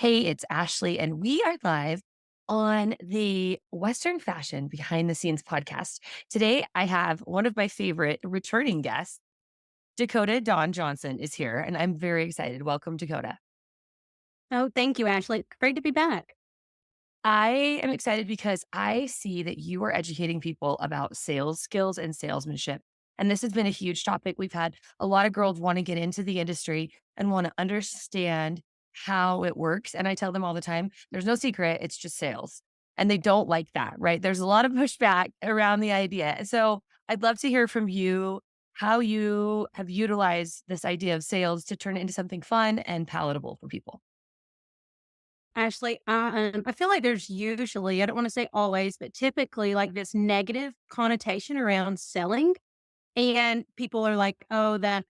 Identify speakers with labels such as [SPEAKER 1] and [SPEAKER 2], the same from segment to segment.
[SPEAKER 1] Hey, it's Ashley, and we are live on the Western Fashion Behind the Scenes podcast. Today, I have one of my favorite returning guests, Dakota Dawn Johnson, is here, and I'm very excited. Welcome, Dakota.
[SPEAKER 2] Oh, thank you, Ashley. Great to be back.
[SPEAKER 1] I am excited because I see that you are educating people about sales skills and salesmanship. And this has been a huge topic. We've had a lot of girls want to get into the industry and want to understand how it works. And I tell them all the time, there's no secret, it's just sales. And they don't like that, right? There's a lot of pushback around the idea. So I'd love to hear from you how you have utilized this idea of sales to turn it into something fun and palatable for people.
[SPEAKER 2] Ashley, I feel like there's usually, I don't want to say always, but typically like this negative connotation around selling. And people are like, oh, that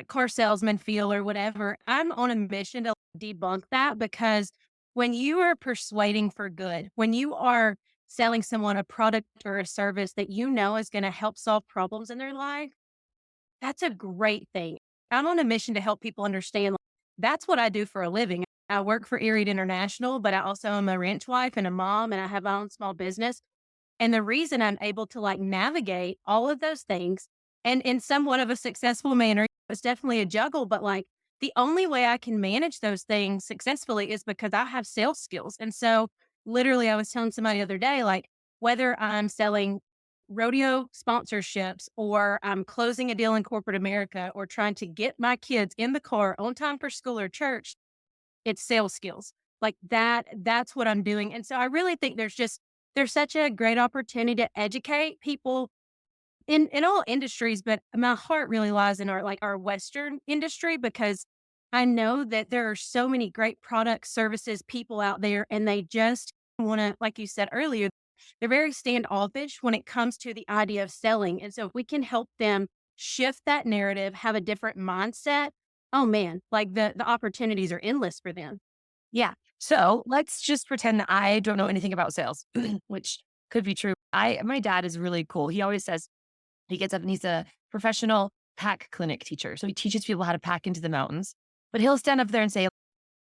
[SPEAKER 2] car salesman feel or whatever. I'm on a mission to debunk that because when you are persuading for good, when you are selling someone a product or a service that you know is going to help solve problems in their life, that's a great thing. I'm on a mission to help people understand that's what I do for a living. I work for Ariat International, but I also am a ranch wife and a mom, and I have my own small business. And the reason I'm able to navigate all of those things and in somewhat of a successful manner, it's definitely a juggle, but the only way I can manage those things successfully is because I have sales skills. And so literally I was telling somebody the other day, whether I'm selling rodeo sponsorships or I'm closing a deal in corporate America or trying to get my kids in the car on time for school or church, it's sales skills. That's what I'm doing. And so I really think there's such a great opportunity to educate people in all industries, but my heart really lies in our Western industry because I know that there are so many great products, services, people out there, and they just want to, like you said earlier, they're very standoffish when it comes to the idea of selling. And so if we can help them shift that narrative, have a different mindset, oh man, the opportunities are endless for them.
[SPEAKER 1] Yeah. So let's just pretend that I don't know anything about sales, which could be true. My dad is really cool. He always says he gets up and he's a professional pack clinic teacher. So he teaches people how to pack into the mountains. But he'll stand up there and say,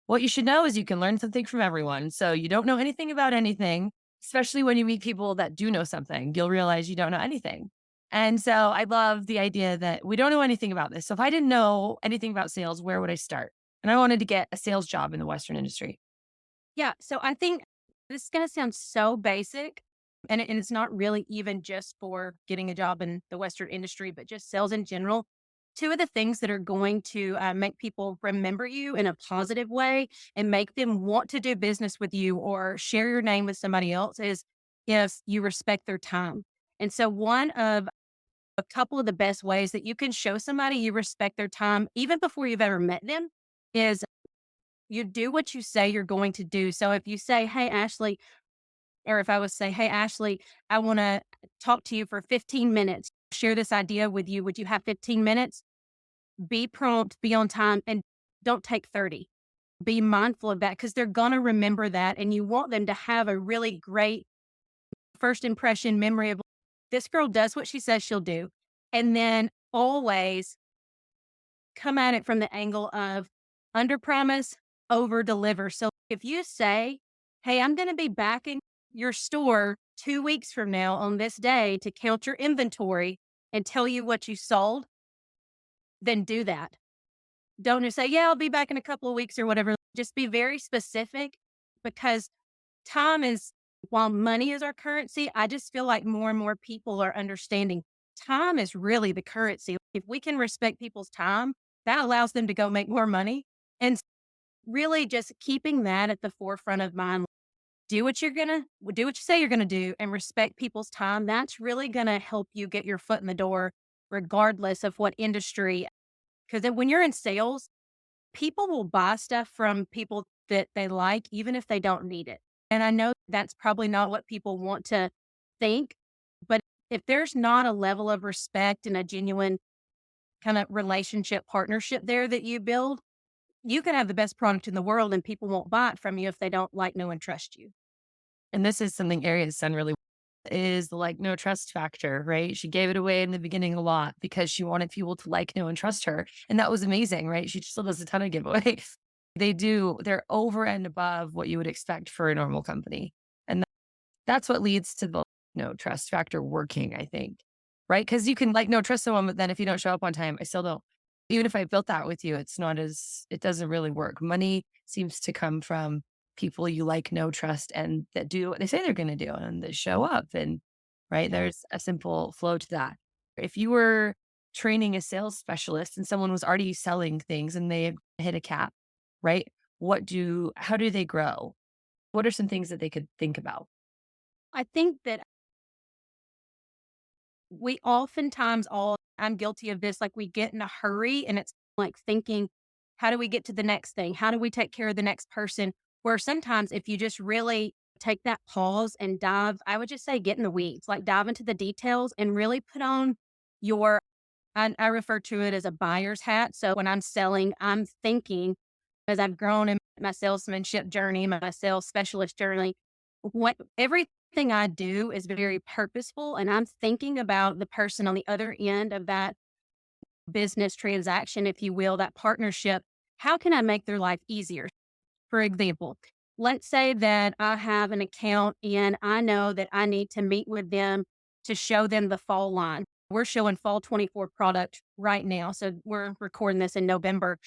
[SPEAKER 1] what you should know is you can learn something from everyone. So you don't know anything about anything, especially when you meet people that do know something, you'll realize you don't know anything. And so I love the idea that we don't know anything about this. So if I didn't know anything about sales, where would I start? And I wanted to get a sales job in the Western industry.
[SPEAKER 2] Yeah. So I think this is going to sound so basic, and it's not really even just for getting a job in the Western industry, but just sales in general. Two of the things that are going to make people remember you in a positive way and make them want to do business with you or share your name with somebody else is if you respect their time. And so, one of a couple of the best ways that you can show somebody you respect their time, even before you've ever met them, is you do what you say you're going to do. So if you say, "Hey, Ashley," or if I was say, "Hey, Ashley, I want to talk to you for 15 minutes, share this idea with you. Would you have 15 minutes?" Be prompt, be on time, and don't take 30. Be mindful of that because they're going to remember that. And you want them to have a really great first impression memory of this girl does what she says she'll do. And then always come at it from the angle of under promise, over deliver. So if you say, "Hey, I'm going to be back in your store 2 weeks from now on this day to count your inventory and tell you what you sold," then do that. Don't just say, "Yeah, I'll be back in a couple of weeks," or whatever. Just be very specific because time is, while money is our currency, I just feel like more and more people are understanding time is really the currency. If we can respect people's time, that allows them to go make more money. And really just keeping that at the forefront of mind. Do what you say you're gonna do and respect people's time. That's really gonna help you get your foot in the door, regardless of what industry. Because when you're in sales, people will buy stuff from people that they like, even if they don't need it. And I know that's probably not what people want to think, but if there's not a level of respect and a genuine kind of relationship partnership there that you build, you can have the best product in the world and people won't buy it from you if they don't like, know, and trust you.
[SPEAKER 1] And this is something Aria's done really well, is the like no trust factor, right? She gave it away in the beginning a lot because she wanted people to like, know, and trust her. And that was amazing, right? She still does a ton of giveaways. They're over and above what you would expect for a normal company. And that's what leads to the no trust factor working, I think. Right? Because you can like no trust someone, but then if you don't show up on time, I still don't. Even if I built that with you, it doesn't really work. Money seems to come from people you like, know, trust, and that do what they say they're going to do and that show up. And right,
[SPEAKER 2] Yeah.
[SPEAKER 1] there's a simple flow to that. If you were training a sales specialist and someone was already selling things and they had hit a cap, right? How do they grow? What are some things that they could think about?
[SPEAKER 2] I think that we oftentimes all I'm guilty of this, like, we get in a hurry and it's like thinking, "How do we get to the next thing? How do we take care of the next person?" Where sometimes if you just really take that pause and dive I would just say get in the weeds, like, dive into the details and really put on your I refer to it as a buyer's hat. So when I'm selling, I'm thinking as I've grown in my salesmanship journey, my sales specialist journey, what everything I do is very purposeful and I'm thinking about the person on the other end of that business transaction, if you will, that partnership. How can I make their life easier? For example, let's say that I have an account and I know that I need to meet with them to show them the fall line. We're showing fall 24 product right now. So we're recording this in November.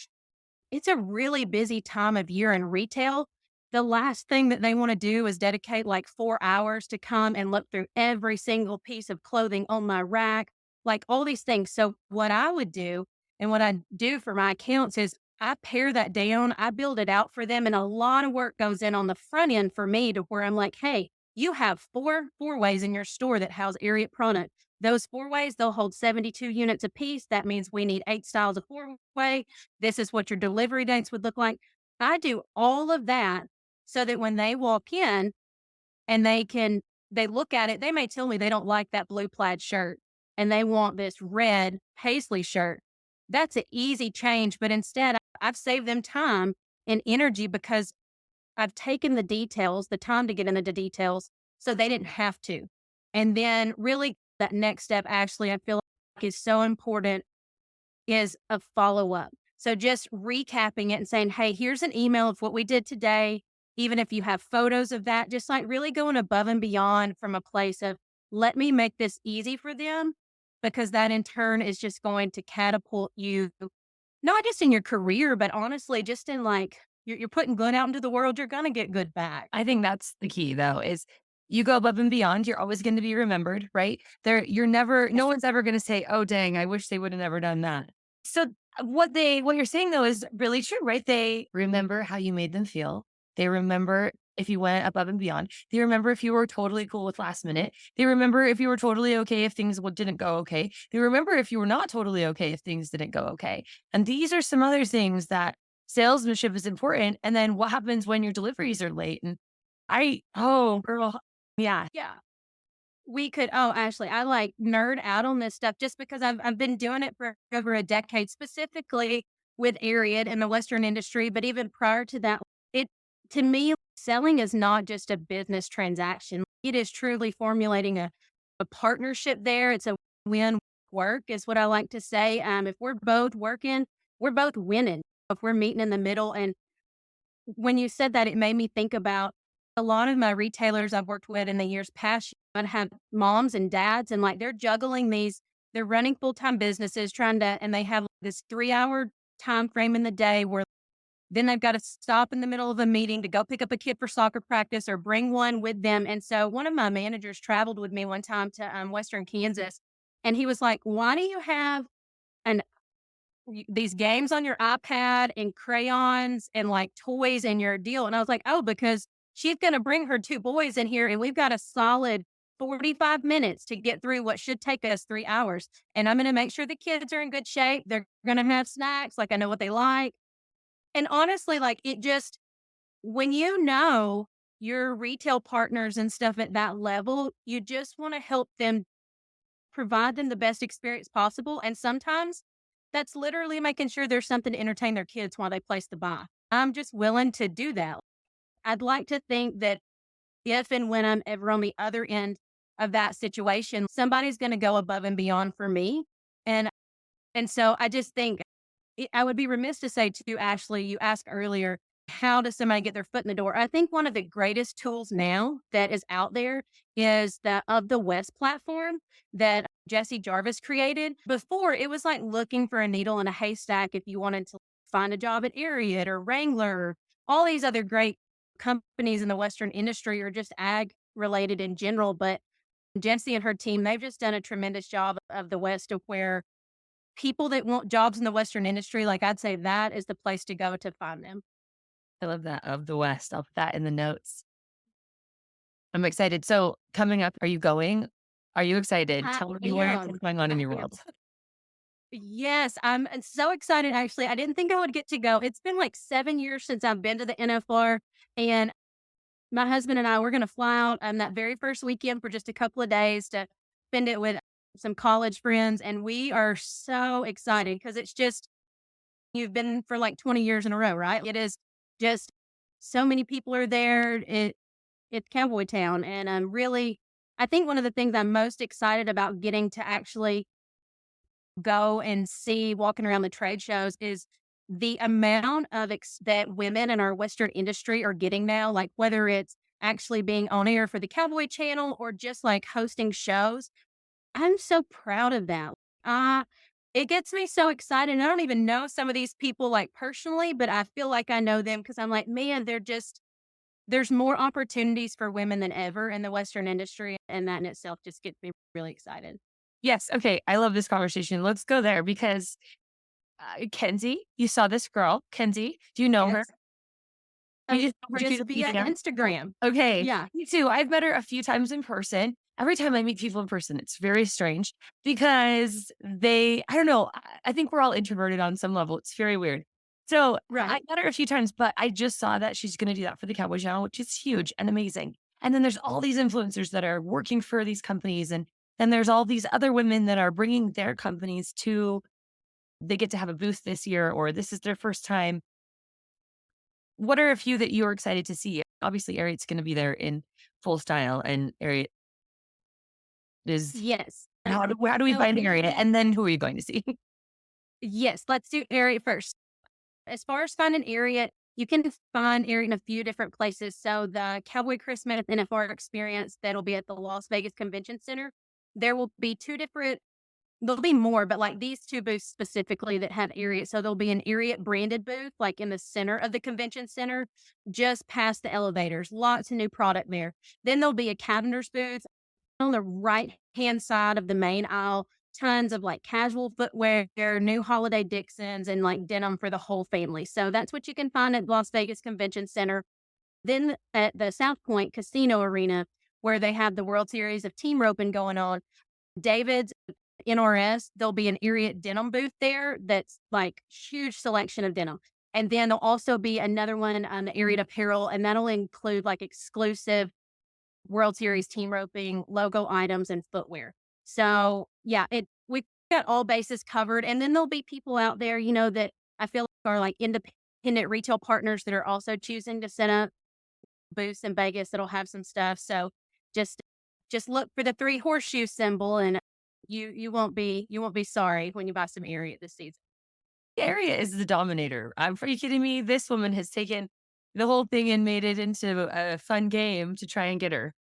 [SPEAKER 2] It's a really busy time of year in retail. The last thing that they want to do is dedicate like 4 hours to come and look through every single piece of clothing on my rack, like all these things. So, what I would do and what I do for my accounts is I pare that down, I build it out for them, and a lot of work goes in on the front end for me to where I'm like, hey, you have four ways in your store that house Ariat product. Those four ways, they'll hold 72 units apiece. That means we need 8 styles of four way. This is what your delivery dates would look like. I do all of that so that when they walk in and they look at it, they may tell me they don't like that blue plaid shirt and they want this red paisley shirt. That's an easy change, but instead I've saved them time and energy because I've taken the details, the time to get into the details so they didn't have to. And then really that next step actually I feel like is so important is a follow-up. So just recapping it and saying, "Hey, here's an email of what we did today." Even if you have photos of that, just like really going above and beyond from a place of, "Let me make this easy for them," because that in turn is just going to catapult you, not just in your career, but honestly, just in like you're putting good out into the world, you're gonna get good back.
[SPEAKER 1] I think that's the key though, is you go above and beyond, you're always going to be remembered, right? No one's ever going to say, "Oh, dang, I wish they would have never done that." So what you're saying though is really true, right? They remember how you made them feel. They remember if you went above and beyond. They remember if you were totally cool with last minute. They remember if you were totally okay if things didn't go okay. They remember if you were not totally okay if things didn't go okay. And these are some other things that salesmanship is important. And then what happens when your deliveries are late? And oh, girl, yeah.
[SPEAKER 2] Yeah. We could oh, Ashley, I, like, nerd out on this stuff just because I've been doing it for over a decade, specifically with Ariat in the Western industry, but even prior to that, it to me, selling is not just a business transaction. It is truly formulating a partnership there. It's a win work is what I like to say. If we're both working, we're both winning. If we're meeting in the middle and when you said that, it made me think about a lot of my retailers I've worked with in the years past. I'd have moms and dads, and like they're juggling these, they're running full time businesses, trying to, and they have this 3 hour time frame in the day where then they've got to stop in the middle of a meeting to go pick up a kid for soccer practice or bring one with them. And so one of my managers traveled with me one time to Western Kansas, and he was like, "Why do you have an these games on your iPad and crayons and like toys in your deal?" And I was like, "Oh, because she's going to bring her two boys in here and we've got a solid 45 minutes to get through what should take us 3 hours. And I'm going to make sure the kids are in good shape. They're going to have snacks. Like I know what they like." And honestly, like it just, when you know your retail partners and stuff at that level, you just want to help them provide them the best experience possible, and sometimes that's literally making sure there's something to entertain their kids while they place the buy. I'm just willing to do that. I'd like to think that if and when I'm ever on the other end of that situation, somebody's gonna go above and beyond for me, and so I just think I would be remiss to say to Ashley, you asked earlier, how does somebody get their foot in the door? I think one of the greatest tools now that is out there is the Of the West platform that Jesse Jarvis created. Before, it was like looking for a needle in a haystack if you wanted to find a job at Ariat or Wrangler, all these other great companies in the Western industry or just ag related in general. But Jesse and her team, they've just done a tremendous job of the West of where people that want jobs in the Western industry, like, I'd say that is the place to go to find them.
[SPEAKER 1] I love that, of the West. I'll put that in the notes. I'm excited. So coming up, are you going? Are you excited?
[SPEAKER 2] I
[SPEAKER 1] Tell me
[SPEAKER 2] am.
[SPEAKER 1] what's going on in
[SPEAKER 2] I
[SPEAKER 1] your
[SPEAKER 2] am.
[SPEAKER 1] world.
[SPEAKER 2] Yes, I'm so excited, actually. I didn't think I would get to go. It's been, like, 7 years since I've been to the NFR, and my husband and I, we're gonna fly out, that very first weekend for just a couple of days to spend it with some college friends, and we are so excited because it's just you've been for, like, 20 years in a row, right? It is just so many people are there. It's cowboy town, and I'm really I think one of the things I'm most excited about getting to actually go and see walking around the trade shows is the amount of that women in our Western industry are getting now, like whether it's actually being on air for the Cowboy Channel or just like hosting shows. I'm so proud of that. Uh, it gets me so excited. And I don't even know some of these people like personally, but I feel like I know them because I'm like, man, there's more opportunities for women than ever in the Western industry. And that in itself just gets me really excited.
[SPEAKER 1] Yes. Okay. I love this conversation. Let's go there because Kenzie, you saw this girl, Kenzie. Do you know her?
[SPEAKER 2] Yes.
[SPEAKER 1] You just know her through
[SPEAKER 2] Just
[SPEAKER 1] the
[SPEAKER 2] via
[SPEAKER 1] media.
[SPEAKER 2] Instagram.
[SPEAKER 1] Okay,
[SPEAKER 2] Yeah.
[SPEAKER 1] me too. I've met her a few times in person. Every time I meet people in person, it's very strange because I don't know, I think we're all introverted on some level. It's very weird. So I
[SPEAKER 2] Right.
[SPEAKER 1] met her a few times, but I just saw that she's going to do that for the Cowboy Channel, which is huge and amazing. And then there's all these influencers that are working for these companies. And then there's all these other women that are bringing their companies they get to have a booth this year, or this is their first time. What are a few that you're excited to see? Obviously, Ariat's gonna be there in full style, and Ariat is
[SPEAKER 2] Yes.
[SPEAKER 1] how do we
[SPEAKER 2] So
[SPEAKER 1] find Ariat? And then who are you going to see?
[SPEAKER 2] yes, let's do area first. As far as finding area, you can find area in a few different places. So the Cowboy Christmas NFR experience that'll be at the Las Vegas Convention Center. There will be two different there'll be more, but like these two booths specifically that have Ariat. So there'll be an Ariat branded booth, like in the center of the convention center, just past the elevators. Lots of new product there. Then there'll be a Cavender's booth on the right hand side of the main aisle. Tons of like casual footwear, new holiday Dixons, and like denim for the whole family. So that's what you can find at Las Vegas Convention Center. Then at the South Point Casino Arena, where they have the World Series of Team Roping going on, David's NRS, there'll be an Ariat denim booth there that's like huge selection of denim. And then there'll also be another one on the Ariat apparel, and that'll include like exclusive World Series team roping, logo items, and footwear. So yeah, we've got all bases covered. And then there'll be people out there, that I feel like are like independent retail partners that are also choosing to set up booths in Vegas that'll have some stuff. So just just look for the three horseshoe symbol and you won't be sorry when you buy some Ariat this season.
[SPEAKER 1] Ariat is the dominator. Are you kidding me? This woman has taken the whole thing and made it into a fun game to try and get her.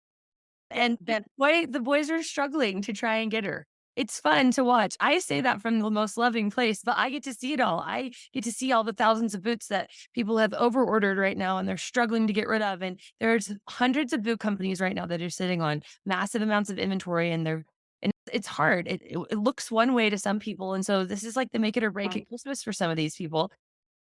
[SPEAKER 1] And
[SPEAKER 2] That
[SPEAKER 1] the boys are struggling to try and get her. It's fun to watch. I say that from the most loving place, but I get to see it all. I get to see all the thousands of boots that people have overordered right now and they're struggling to get rid of. And there's hundreds of boot companies right now that are sitting on massive amounts of inventory and it's hard. It looks one way to some people. And so this is like the make it or break it Christmas for some of these people.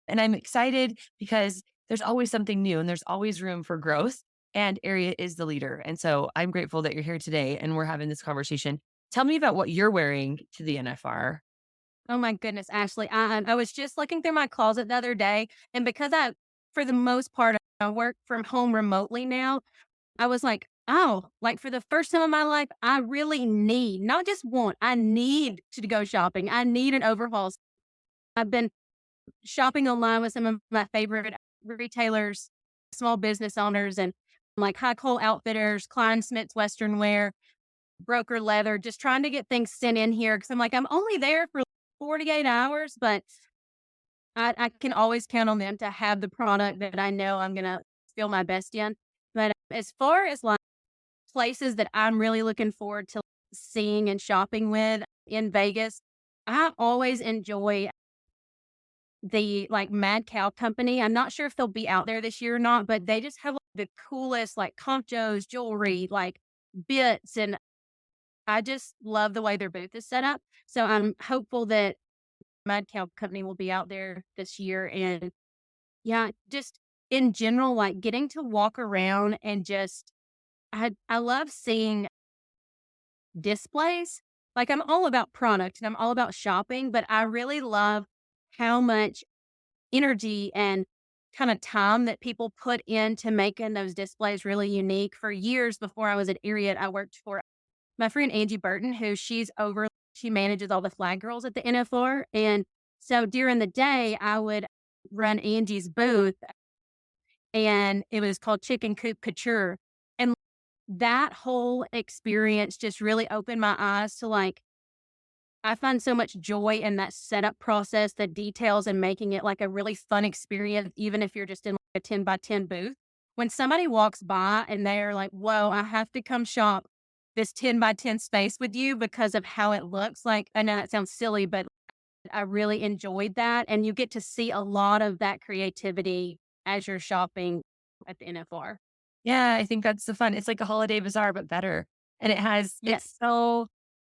[SPEAKER 1] And I'm excited because there's always something new and there's always room for growth. And Area is the leader. And so I'm grateful that you're here today and we're having this conversation. Tell me about what you're wearing to the NFR.
[SPEAKER 2] Oh my goodness, Ashley. I was just looking through my closet the other day, and because for the most part, I work from home remotely now, I was like, oh, like for the first time in my life, I really need, not just want, I need to go shopping. I need an overhaul. I've been shopping online with some of my favorite retailers, small business owners, and like High Cole Outfitters, Klein Smith's Western Wear, Broker Leather, just trying to get things sent in here because I'm like, I'm only there for 48 hours, but I can always count on them to have the product that I know I'm gonna feel my best in. But as far as, like, places that I'm really looking forward to seeing and shopping with in Vegas, I always enjoy the, like, Mad Cow Company. I'm not sure if they'll be out there this year or not, but they just have, like, the coolest, like, conchos, jewelry, like, bits, and I just love the way their booth is set up. So I'm hopeful that Mad Cow Company will be out there this year. And yeah, just in general, like getting to walk around and just, I love seeing displays. Like I'm all about product and I'm all about shopping, but I really love how much energy and kind of time that people put into making those displays really unique. For years before I was at Ariat, I worked for my friend Angie Burton, who she manages all the flag girls at the NFR. And so during the day, I would run Angie's booth and it was called Chicken Coop Couture. And that whole experience just really opened my eyes to like, I find so much joy in that setup process, the details and making it like a really fun experience, even if you're just in like a 10 by 10 booth. When somebody walks by and they're like, whoa, I have to come shop this 10 by 10 space with you because of how it looks. Like, I know that sounds silly, but I really enjoyed that. And you get to see a lot of that creativity as you're shopping at the NFR.
[SPEAKER 1] Yeah, I think that's the fun. It's like a holiday bazaar, but better. And it's
[SPEAKER 2] Yes.
[SPEAKER 1] so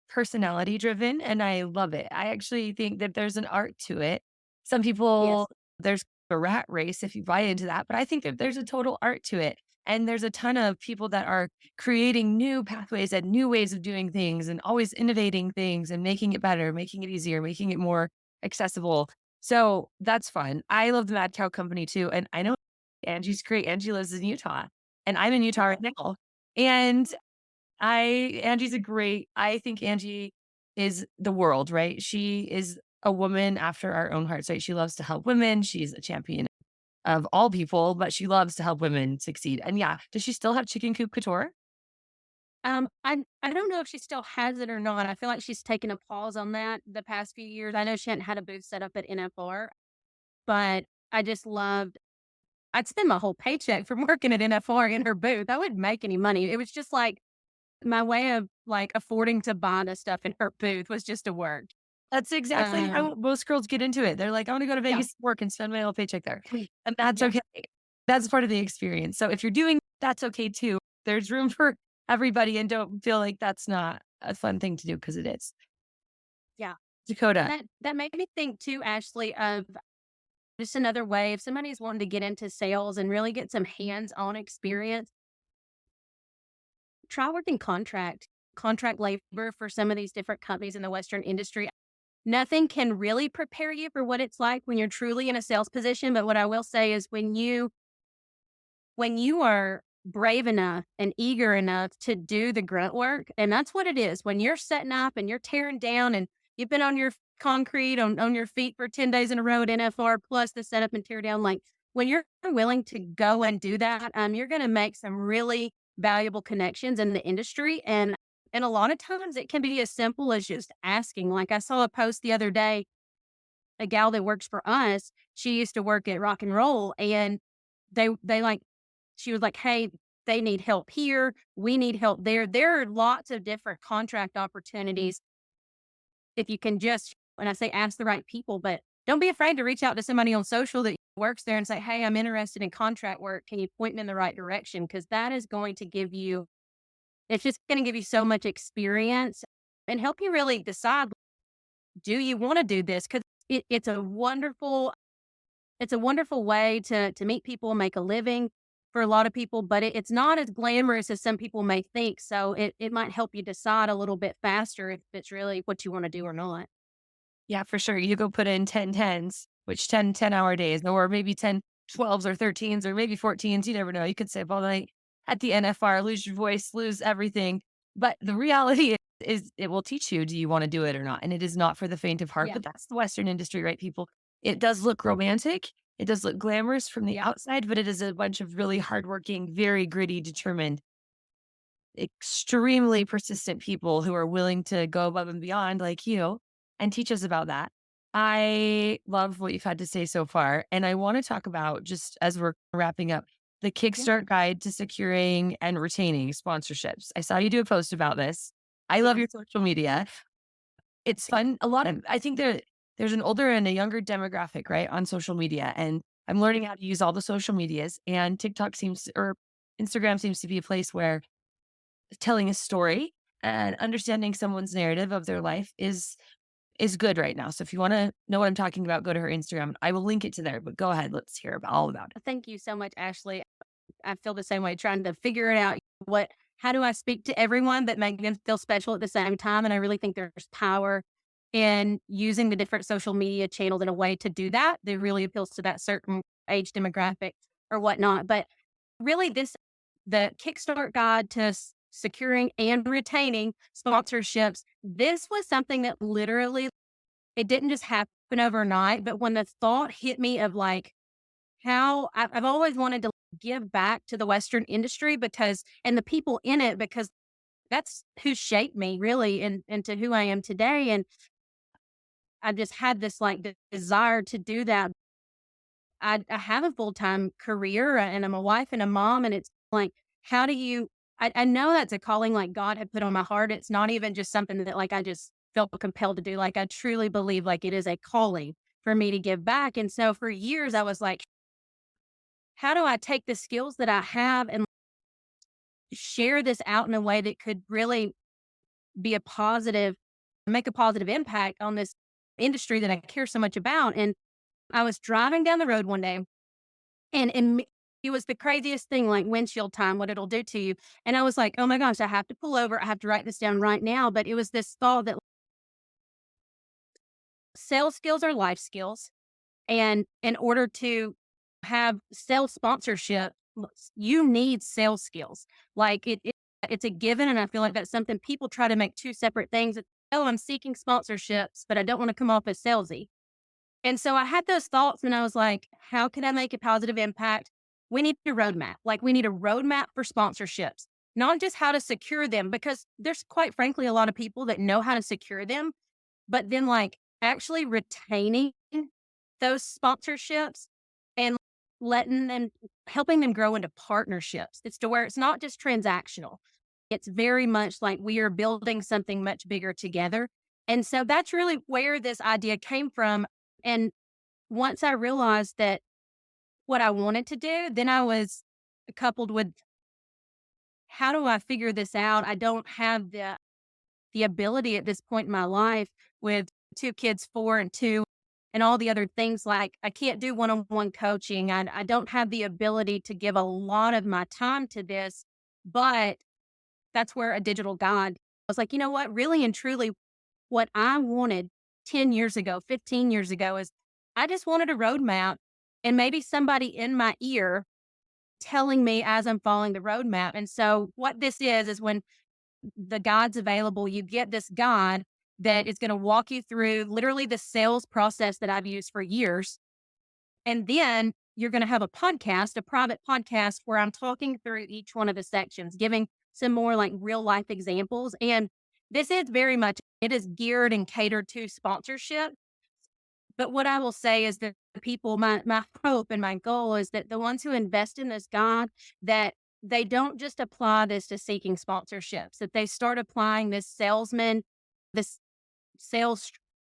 [SPEAKER 1] personality driven and I love it. I actually think that there's an art to it. Some
[SPEAKER 2] Yes.
[SPEAKER 1] people, there's a rat race if you buy into that, but I think that there's a total art to it. And there's a ton of people that are creating new pathways and new ways of doing things and always innovating things and making it better, making it easier, making it more accessible. So that's fun. I love the Mad Cow Company too. And I know Angie's great. Angie lives in Utah and I'm in Utah right now. And I think Angie is the world, right? She is a woman after our own hearts, right? She loves to help women. She's a champion of all people, but she loves to help women succeed. And yeah, does she still have Chicken Coop Couture?
[SPEAKER 2] I don't know if she still has it or not. I feel like she's taken a pause on that the past few years. I know she hadn't had a booth set up at NFR, but I just loved I'd spend my whole paycheck from working at NFR in her booth. I wouldn't make any money. It was just like my way of like affording to buy the stuff in her booth was just to work.
[SPEAKER 1] That's exactly
[SPEAKER 2] Um,
[SPEAKER 1] how most girls get into it. They're like, I want to go to
[SPEAKER 2] yeah,
[SPEAKER 1] Vegas, work, and spend my whole paycheck there. And that's
[SPEAKER 2] yeah,
[SPEAKER 1] okay. That's part of the experience. So if you're doing that's okay too. There's room for everybody and don't feel like that's not a fun thing to do because it is.
[SPEAKER 2] yeah. And
[SPEAKER 1] Dakota.
[SPEAKER 2] that made me think too, Ashley, of just another way if somebody's wanting to get into sales and really get some hands-on experience, try working contract labor for some of these different companies in the Western industry. Nothing can really prepare you for what it's like when you're truly in a sales position. But what I will say is when you are brave enough and eager enough to do the grunt work, and that's what it is. When you're setting up and you're tearing down and you've been on your concrete on your feet for 10 days in a row at NFR plus the setup and tear down, like when you're willing to go and do that, you're gonna make some really valuable connections in the industry. And a lot of times it can be as simple as just asking. Like I saw a post the other day, a gal that works for us, she used to work at Rock and Roll and they like she was like, "Hey, they need help here. We need help there." There are lots of different contract opportunities if you can just, when I say ask the right people, but don't be afraid to reach out to somebody on social that works there and say, "Hey, I'm interested in contract work. Can you point me in the right direction?" Because that is going to give you, it's just going to give you so much experience and help you really decide, do you want to do this? Because it's a wonderful way to meet people, make a living for a lot of people, but it's not as glamorous as some people may think. So it might help you decide a little bit faster if it's really what you want to do or not.
[SPEAKER 1] Yeah, for sure. You go put in 10 10s, which 10 10-hour days, or maybe 10 12s or 13s, or maybe 14s. You never know. You could save all night at the NFR, lose your voice, lose everything. But the reality is it will teach you, do you want to do it or not? And it is not for the faint of heart,
[SPEAKER 2] Yeah.
[SPEAKER 1] but that's the Western industry, right, people? It does look romantic. It does look glamorous from the
[SPEAKER 2] Yeah.
[SPEAKER 1] outside, but it is a bunch of really hardworking, very gritty, determined, extremely persistent people who are willing to go above and beyond, like you, and teach us about that. I love what you've had to say so far. And I want to talk about, just as we're wrapping up, the
[SPEAKER 2] Yeah.
[SPEAKER 1] Kickstart guide to securing and retaining sponsorships. I saw you do a post about this. I love
[SPEAKER 2] Yeah.
[SPEAKER 1] your social media. It's fun. A lot of, I think there's an older and a younger demographic, right, on social media. And I'm learning how to use all the social medias. And TikTok seems, or Instagram seems to be a place where telling a story and understanding someone's narrative of their life is good right now. So if you wanna know what I'm talking about, go to her Instagram. I will link it to there, but go ahead. Let's hear all about it.
[SPEAKER 2] Thank you so much, Ashley. I feel the same way, trying to figure it out. How do I speak to everyone but make them feel special at the same time? And I really think there's power in using the different social media channels in a way to do that. That really appeals to that certain age demographic or whatnot. But really, the Kickstart guide to securing and retaining sponsorships. This was something that literally it didn't just happen overnight, but when the thought hit me of like I've always wanted to give back to the Western industry because and the people in it because that's who shaped me really into who I am today. And I just had this like desire to do that. I have a full time career and I'm a wife and a mom. And it's like, how do you, I know that's a calling like God had put on my heart. It's not even just something that like I just felt compelled to do. Like I truly believe like it is a calling for me to give back. And so for years, I was like, how do I take the skills that I have and share this out in a way that could really be a positive make a positive impact on this industry that I care so much about. And I was driving down the road one day and it was the craziest thing, like windshield time, what it'll do to you. And I was like, oh my gosh, I have to pull over. I have to write this down right now. But it was this thought that sales skills are life skills. And in order to have sales sponsorship, you need sales skills. Like it's a given. And I feel like that's something people try to make two separate things. Oh, I'm seeking sponsorships, but I don't want to come off as salesy. And so I had those thoughts and I was like, how can I make a positive impact? We need a roadmap. Like we need a roadmap for sponsorships, not just how to secure them, because there's quite frankly a lot of people that know how to secure them, but then like actually retaining those sponsorships and letting them helping them grow into partnerships. It's to where it's not just transactional. It's very much like we are building something much bigger together. And so that's really where this idea came from. And once I realized that what I wanted to do, then I was coupled with how do I figure this out? I don't have the ability at this point in my life with 2 kids, 4 and 2, and all the other things, like, I can't do one-on-one coaching. I don't have the ability to give a lot of my time to this, but that's where a digital guide I was like, "You know what? Really and truly, what I wanted 10 years ago, 15 years ago is I just wanted a roadmap and maybe somebody in my ear telling me as I'm following the roadmap." And so what this is when the guide's available, you get this guide that is going to walk you through literally the sales process that I've used for years. And then you're going to have a private podcast where I'm talking through each one of the sections, giving some more like real life examples. And this is very much, it is geared and catered to sponsorship. But what I will say is that the people, my hope and my goal is that the ones who invest in this guide, that they don't just apply this to seeking sponsorships, that they start applying this sales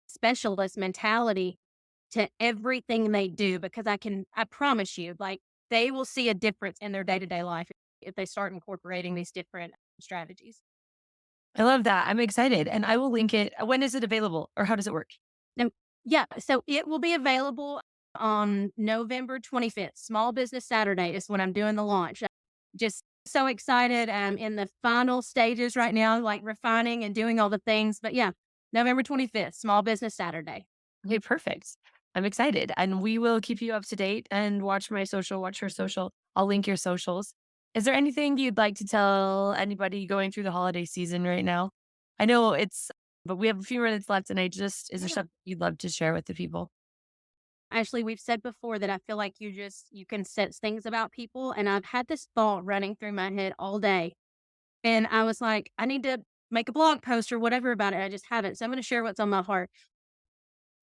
[SPEAKER 2] specialist mentality to everything they do. Because I promise you, like they will see a difference in their day to day life if they start incorporating these different strategies.
[SPEAKER 1] I love that. I'm excited, and I will link it. When is it available, or how does it work?
[SPEAKER 2] Um, yeah, so it will be available on November 25th. Small Business Saturday is when I'm doing the launch. Just so excited. I'm in the final stages right now, like refining and doing all the things. But yeah, November 25th, Small Business Saturday.
[SPEAKER 1] Okay, perfect. I'm excited, and we will keep you up to date and watch her social. I'll link your socials. Is there anything you'd like to tell anybody going through the holiday season right now? I know but we have a few minutes left, and is there
[SPEAKER 2] Yeah.
[SPEAKER 1] something you'd love to share with the people?
[SPEAKER 2] Actually, we've said before that I feel like you can sense things about people. And I've had this thought running through my head all day. And I was like, I need to make a blog post or whatever about it. I just haven't. So I'm going to share what's on my heart.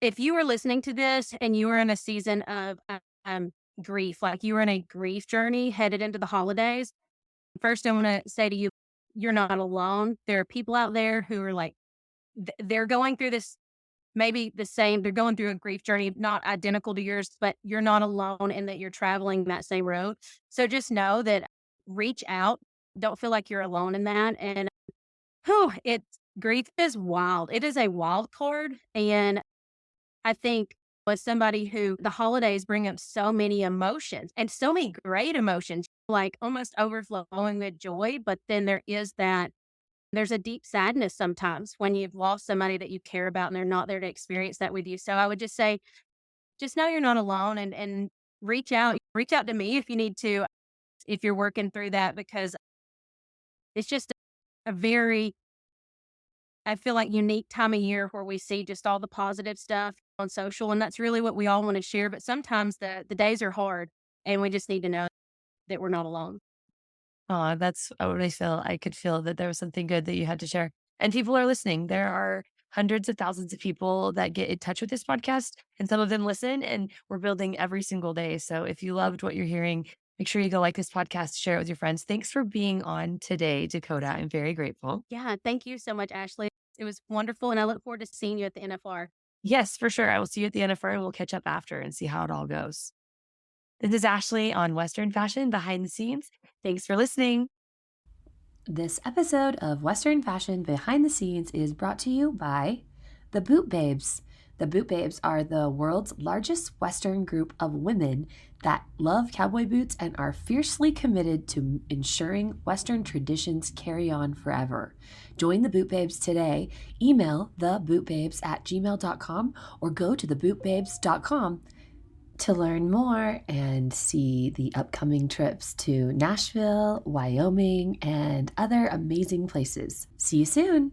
[SPEAKER 2] if you are listening to this and you are in a season of grief, like you are in a grief journey headed into the holidays, first I want to say to you, you're not alone. There are people out there who are like, they're going through this, maybe the same, they're going through a grief journey, not identical to yours, but you're not alone and that you're traveling that same road. So just know that reach out. Don't feel like you're alone in that. And whew, grief is wild. It is a wild card. And I think as somebody who the holidays bring up so many emotions and so many great emotions, like almost overflowing with joy. But then there's a deep sadness sometimes when you've lost somebody that you care about and they're not there to experience that with you. So I would just say, just know you're not alone and reach out to me if you need to, if you're working through that, because it's just a very, I feel like, unique time of year where we see just all the positive stuff on social, and that's really what we all wanna share, but sometimes the days are hard, and we just need to know that we're not alone.
[SPEAKER 1] Aw, that's what I feel. I could feel that there was something good that you had to share. And people are listening. There are hundreds of thousands of people that get in touch with this podcast, and some of them listen, and we're building every single day. So if you loved what you're hearing, make sure you go like this podcast, share it with your friends. Thanks for being on today, Dakota. I'm very grateful.
[SPEAKER 2] Yeah, thank you so much, Ashley. It was wonderful, and I look forward to seeing you at the NFR.
[SPEAKER 1] Yes, for sure. I will see you at the NFR and we'll catch up after and see how it all goes. This is Ashley on Western Fashion Behind the Scenes. Thanks for listening. This episode of Western Fashion Behind the Scenes is brought to you by the Boot Babes. The Boot Babes are the world's largest Western group of women that love cowboy boots and are fiercely committed to ensuring Western traditions carry on forever. Join the Boot Babes today. Email thebootbabes@gmail.com or go to thebootbabes.com to learn more and see the upcoming trips to Nashville, Wyoming, and other amazing places. See you soon.